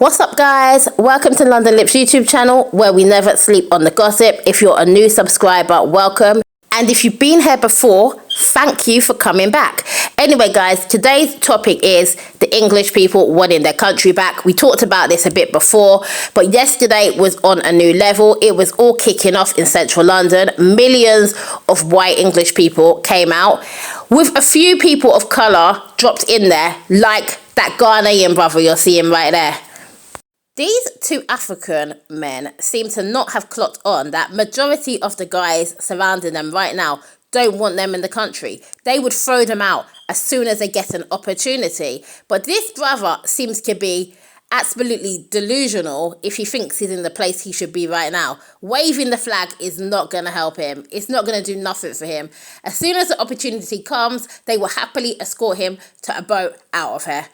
What's up, guys? Welcome to London Lips YouTube channel, where we never sleep on the gossip. If you're a new subscriber, welcome. And if you've been here before, thank you for coming back. Anyway, guys, today's topic is the English people wanting their country back. We talked about this a bit before, but yesterday was on a new level. It was all kicking off in central London. Millions of white English people came out, with a few people of colour dropped in there, like that Ghanaian brother you're seeing right there. These two African men seem to not have clocked on that majority of the guys surrounding them right now don't want them in the country. They would throw them out as soon as they get an opportunity. But this brother seems to be absolutely delusional if he thinks he's in the place he should be right now. Waving the flag is not going to help him. It's not going to do nothing for him. As soon as the opportunity comes, they will happily escort him to a boat out of here.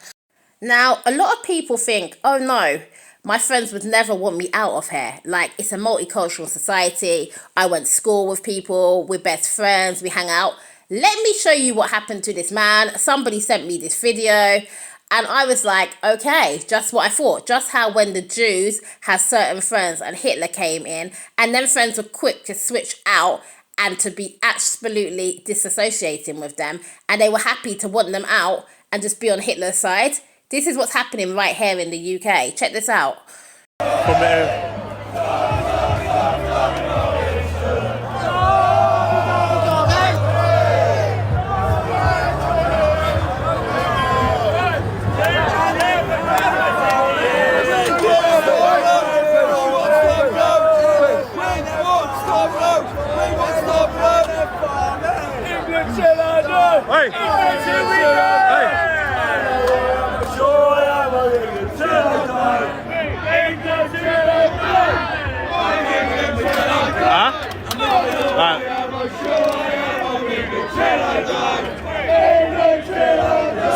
Now, a lot of people think, oh no, my friends would never want me out of here. Like, it's a multicultural society. I went to school with people. We're best friends. We hang out. Let me show you what happened to this man. Somebody sent me this video. And I was like, okay, just what I thought. Just how when the Jews had certain friends and Hitler came in, and then friends were quick to switch out and to be absolutely disassociating with them. And they were happy to want them out and just be on Hitler's side. This is what's happening right here in the UK. Check this out.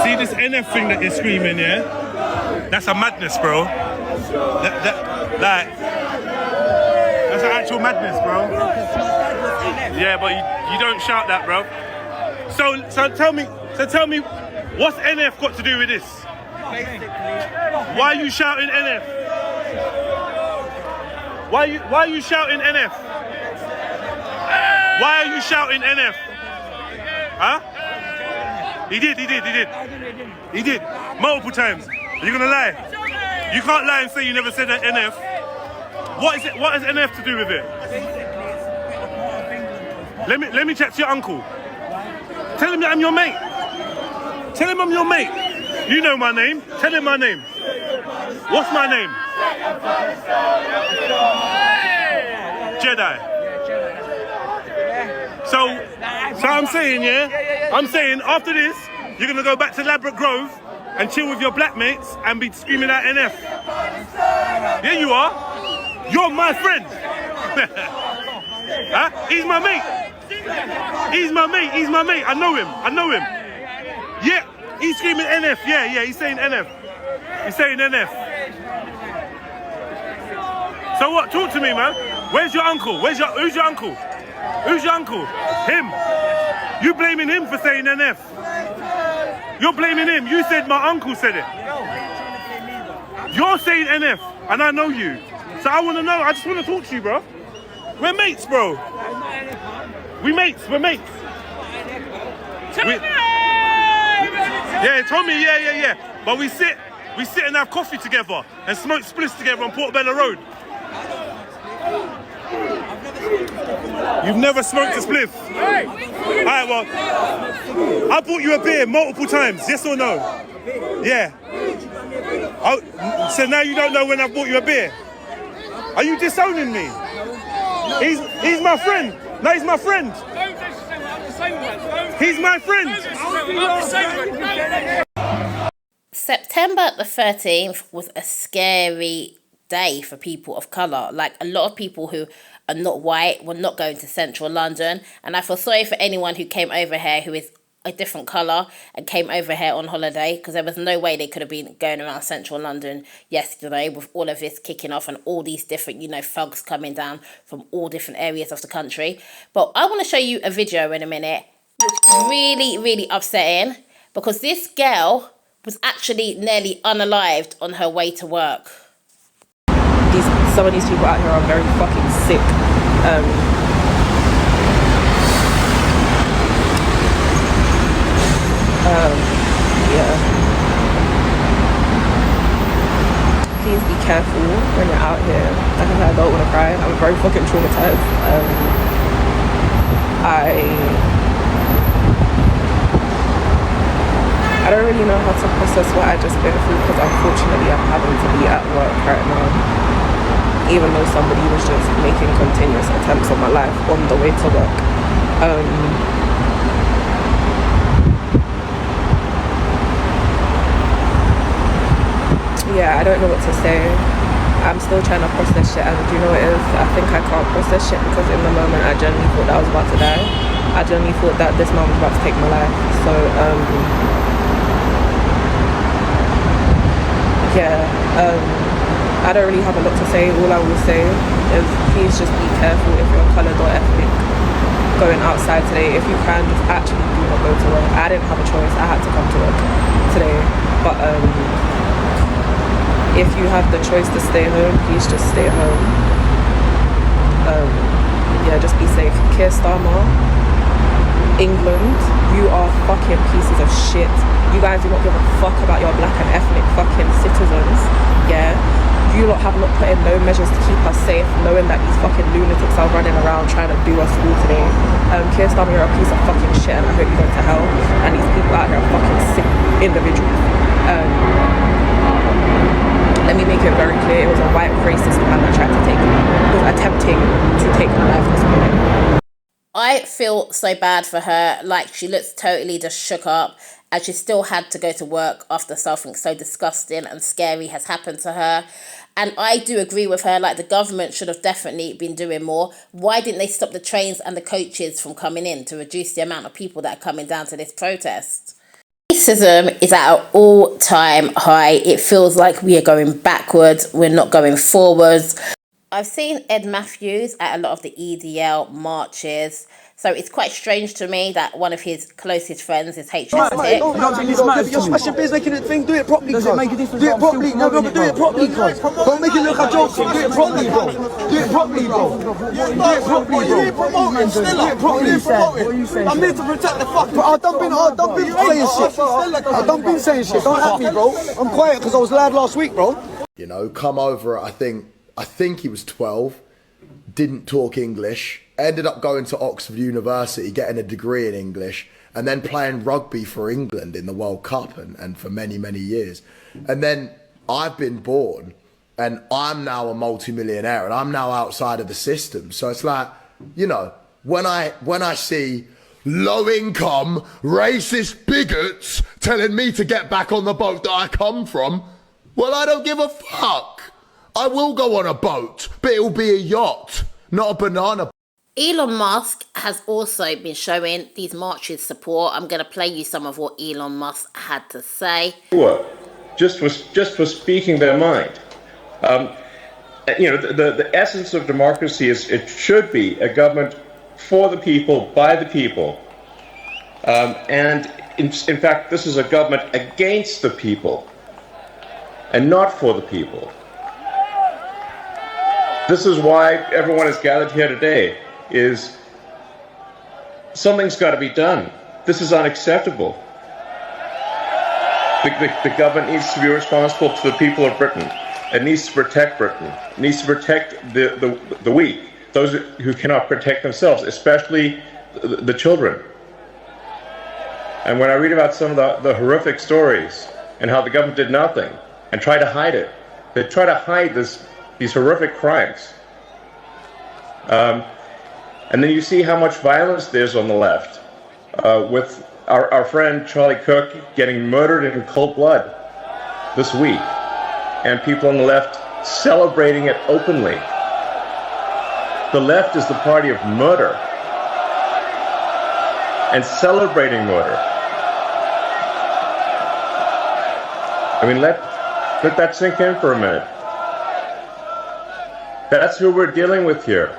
See this NF thing that you're screaming, yeah? That's a madness, bro. That's an actual madness, bro. Yeah, but you don't shout that, bro. So tell me, what's NF got to do with this? Why are you shouting NF? Why are you shouting NF? Why are you shouting NF? Huh? He did. He did. Multiple times. Are you gonna lie? You can't lie and say you never said that NF. What has NF to do with it? Let me chat to your uncle. Tell him that I'm your mate. Tell him I'm your mate. You know my name. Tell him my name. What's my name? Jedi. So I'm saying, yeah? I'm saying after this, you're going to go back to Ladbroke Grove and chill with your black mates and be screaming out NF. Yeah, you are. You're my friend. Huh? He's my mate. He's my mate. I know him. Yeah, he's screaming NF. Yeah, he's saying NF. He's saying NF. So what? Talk to me, man. Where's your uncle? Who's your uncle? Who's your uncle? Him. You blaming him for saying NF. You're blaming him. You said my uncle said it. You're saying NF, and I know you. So I want to know. I just want to talk to you, bro. We're mates, bro. We're mates. Tommy! Yeah, Tommy. Yeah. But we sit and have coffee together and smoke spliffs together on Portobello Road. You've never smoked a spliff? Alright, well, I bought you a beer multiple times, yes or no? Yeah. Oh, so now you don't know when I bought you a beer? Are you disowning me? He's my friend. No, he's my friend. He's my friend. September the 13th was a scary day for people of colour. Like, a lot of people who are not white were not going to central London, and I feel sorry for anyone who came over here who is a different colour and came over here on holiday, because there was no way they could have been going around central London yesterday with all of this kicking off and all these different, thugs coming down from all different areas of the country. But I want to show you a video in a minute, which is really, really upsetting, because this girl was actually nearly unalived on her way to work. some of these people out here are very fucking sick. Yeah. Please be careful when you're out here. Like I said, I don't want to cry. I'm very fucking traumatized. I don't really know how to process what I just been through, because unfortunately I'm having to be at work right now, even though somebody was just making continuous attempts on my life on the way to work. Yeah, I don't know what to say. I'm still trying to process shit, and do you know what it is? I think I can't process shit because in the moment I genuinely thought that I was about to die. I genuinely thought that this man was about to take my life. So, I don't really have a lot to say. All I will say is please just be careful if you're coloured or ethnic going outside today. If you can, just actually do not go to work. I didn't have a choice. I had to come to work today. But if you have the choice to stay home, please just stay home. Yeah, just be safe. Keir Starmer, England, you are fucking pieces of shit. You guys do not give a fuck about your black and ethnic fucking citizens. Yeah, you lot have not put in no measures to keep us safe, knowing that these fucking lunatics are running around trying to do us all today. Keir Starmer, you're a piece of fucking shit, and I hope you go to hell. And these people out here are fucking sick individuals. Let me make it very clear, it was a white racist man that was attempting to take my life this morning. I feel so bad for her. Like, she looks totally just shook up, and she still had to go to work after something so disgusting and scary has happened to her. And I do agree with her, like, the government should have definitely been doing more. Why didn't they stop the trains and the coaches from coming in to reduce the amount of people that are coming down to this protest? Racism is at an all-time high. It feels like we are going backwards. We're not going forwards. I've seen Ed Matthews at a lot of the EDL marches. So it's quite strange to me that one of his closest friends is HS Tech. You're smashing biz, making it thing, do it properly. Does it make a difference? Do it properly. No, but do it properly, cuz. Don't make it look a joke. Do it properly, bro. Do it properly, bro. Do it properly, bro. You ain't promoting, still up. What are you saying? I'm here to protect the fuck. I don't been saying shit. I don't been saying shit. Don't at me, bro. I'm quiet because I was loud last week, bro. You know, come over, I think he was 12, didn't talk English, ended up going to Oxford University, getting a degree in English, and then playing rugby for England in the World Cup and for many, many years. And then I've been born and I'm now a multi-millionaire and I'm now outside of the system. So it's like, you know, when I see low income, racist bigots telling me to get back on the boat that I come from, well, I don't give a fuck. I will go on a boat, but it will be a yacht, not a banana. Elon Musk has also been showing these marches support. I'm going to play you some of what Elon Musk had to say. Just for speaking their mind. You know, the essence of democracy is it should be a government for the people, by the people. And in fact, this is a government against the people and not for the people. This is why everyone is gathered here today, is something's got to be done. This is unacceptable. The government needs to be responsible to the people of Britain. It needs to protect Britain. It needs to protect the weak, those who cannot protect themselves, especially the children. And when I read about some of the horrific stories and how the government did nothing and tried to hide it, they try to hide these horrific crimes. And then you see how much violence there's on the left, with our friend Charlie Cook getting murdered in cold blood this week, and people on the left celebrating it openly. The left is the party of murder and celebrating murder. I mean, let that sink in for a minute. That's who we're dealing with here.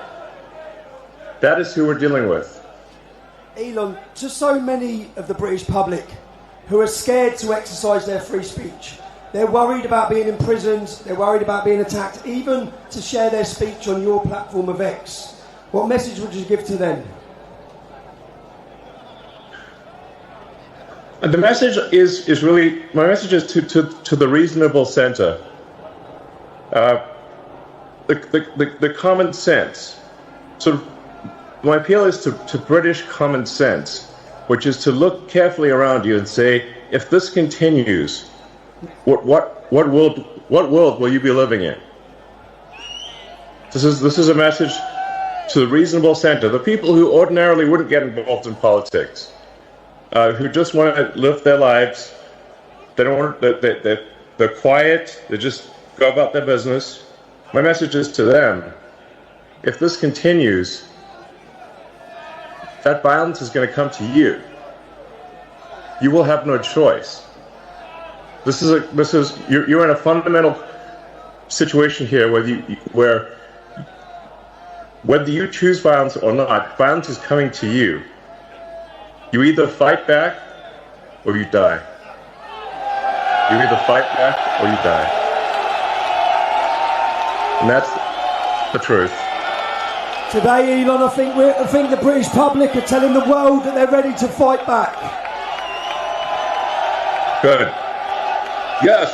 That is who we're dealing with. Elon, to so many of the British public who are scared to exercise their free speech, They're worried about being imprisoned, they're worried about being attacked, even to share their speech on your platform of X. What message would you give to them? The message is really, my message is to the reasonable centre. The common sense. So my appeal is to British common sense, which is to look carefully around you and say, if this continues, what world will you be living in? This is a message to the reasonable centre, the people who ordinarily wouldn't get involved in politics, who just want to live their lives. They don't want, they're quiet. They just go about their business. My message is to them: if this continues, that violence is going to come to you. You will have no choice. You're in a fundamental situation here whether you choose violence or not, violence is coming to you. You either fight back or you die. You either fight back or you die. And that's the truth. Today, Elon, I think the British public are telling the world that they're ready to fight back. Good. Yes.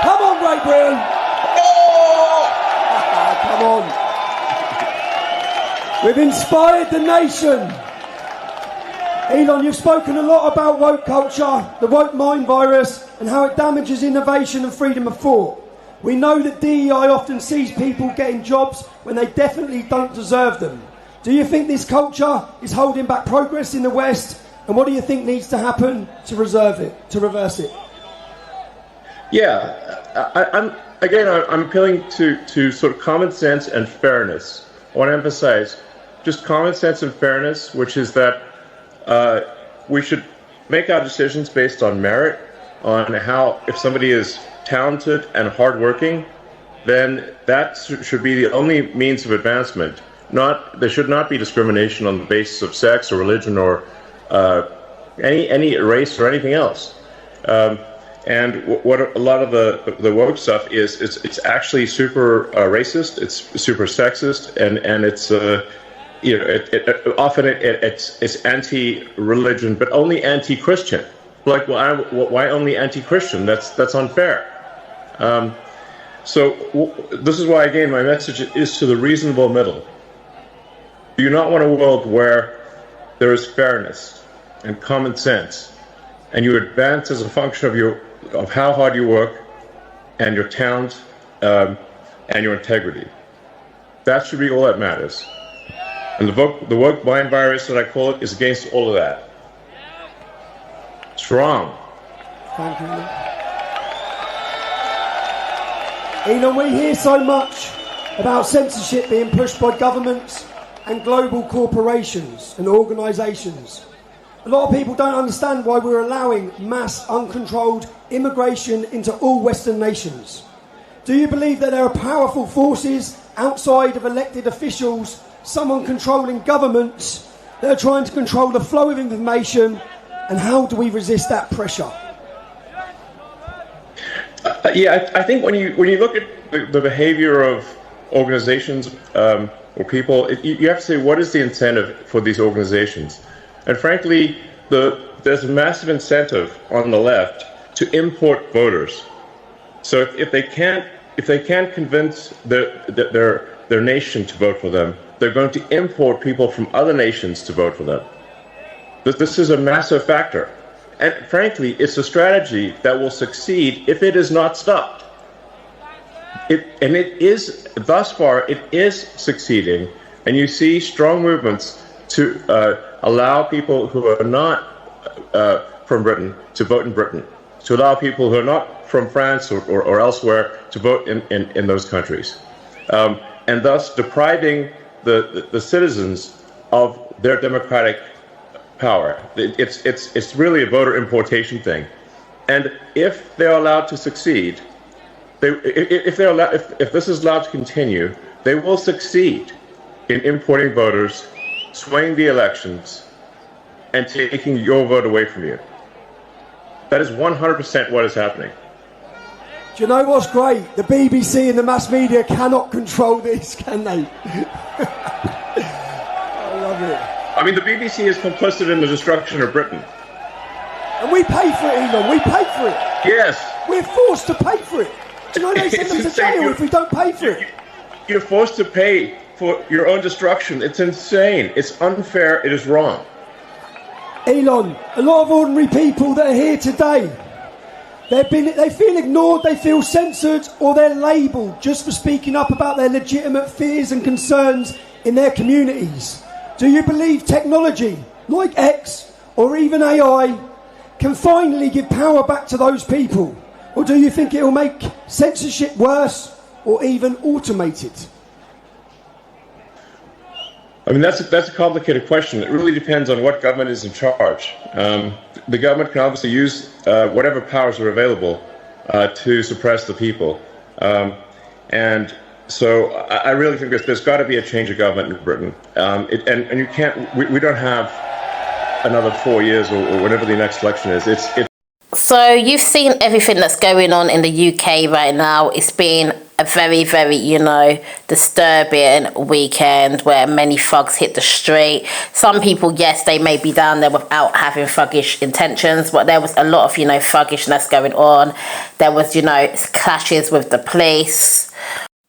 Come on, Great Britain. Oh! Come on. We've inspired the nation. Elon, you've spoken a lot about woke culture, the woke mind virus, and how it damages innovation and freedom of thought. We know that DEI often sees people getting jobs when they definitely don't deserve them. Do you think this culture is holding back progress in the West? And what do you think needs to happen to reverse it? Yeah, I'm appealing to sort of common sense and fairness. I want to emphasize just common sense and fairness, which is that we should make our decisions based on merit, on how, if somebody is talented and hardworking, then that should be the only means of advancement. There should not be discrimination on the basis of sex or religion or any race or anything else. And what a lot of the woke stuff is, it's actually super racist, it's super sexist, and it's often it's anti-religion, but only anti-Christian. Like, why only anti-Christian? That's unfair. So this is why, again, my message is to the reasonable middle. Do you not want a world where there is fairness and common sense, and you advance as a function of how hard you work, and your talent, and your integrity? That should be all that matters. And the woke mind virus, that I call it, is against all of that. It's wrong. Thank you. Elon, we hear so much about censorship being pushed by governments and global corporations and organisations. A lot of people don't understand why we're allowing mass, uncontrolled immigration into all Western nations. Do you believe that there are powerful forces outside of elected officials, someone controlling governments, that are trying to control the flow of information, and how do we resist that pressure? I think when you look at the behavior of organizations or people, you have to say, what is the incentive for these organizations? And frankly, there's a massive incentive on the left to import voters. So if they can't convince their nation to vote for them, they're going to import people from other nations to vote for them. This is a massive factor. And frankly, it's a strategy that will succeed if it is not stopped. Thus far, it is succeeding. And you see strong movements to allow people who are not from Britain to vote in Britain, to allow people who are not from France or elsewhere to vote in those countries, and thus depriving the citizens of their democratic power. It's really a voter importation thing, and if they're allowed to succeed, if this is allowed to continue, they will succeed in importing voters, swaying the elections, and taking your vote away from you. That is 100% what is happening. Do you know what's great? The BBC and the mass media cannot control this, can they? I love it. I mean, the BBC is complicit in the destruction of Britain. And we pay for it, Elon. We pay for it. Yes. We're forced to pay for it. Do you know they send them to jail if we don't pay for it? You're forced to pay for your own destruction. It's insane. It's unfair. It is wrong. Elon, a lot of ordinary people that are here today, they feel ignored, they feel censored, or they're labelled just for speaking up about their legitimate fears and concerns in their communities. Do you believe technology, like X or even AI, can finally give power back to those people? Or do you think it will make censorship worse or even automate it? I mean, that's a complicated question. It really depends on what government is in charge. The government can obviously use whatever powers are available to suppress the people. And so I really think there's got to be a change of government in Britain. And you can't, we don't have another 4 years or whenever the next election is. So you've seen everything that's going on in the UK right now. It's been a very, very, disturbing weekend where many thugs hit the street. Some people, yes, they may be down there without having thuggish intentions, but there was a lot of, thuggishness going on. There was, clashes with the police.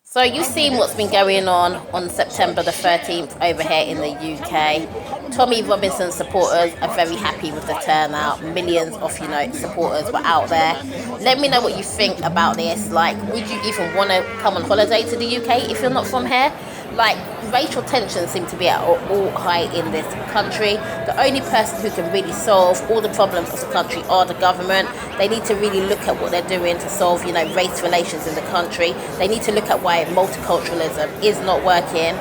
So you've seen what's been going on September the 13th over here in the UK. Tommy Robinson supporters are very happy with the turnout. Millions of, supporters were out there. Let me know what you think about this. Like, would you even want to come on holiday to the UK if you're not from here? Like, racial tensions seem to be at all high in this country. The only person who can really solve all the problems of the country are the government. They need to really look at what they're doing to solve, race relations in the country. They need to look at why multiculturalism is not working,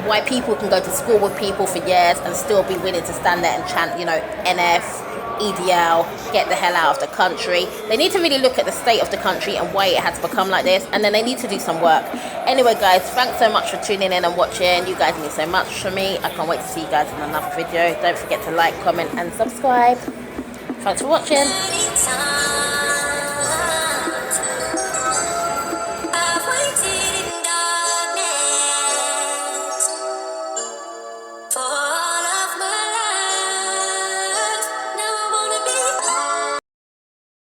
why people can go to school with people for years and still be willing to stand there and chant, NF, EDL, get the hell out of the country. They need to really look at the state of the country and why it has become like this, and then they need to do some work. Anyway, guys, thanks so much for tuning in and watching. You guys mean so much for me. I can't wait to see you guys in another video. Don't forget to like, comment and subscribe. Thanks for watching.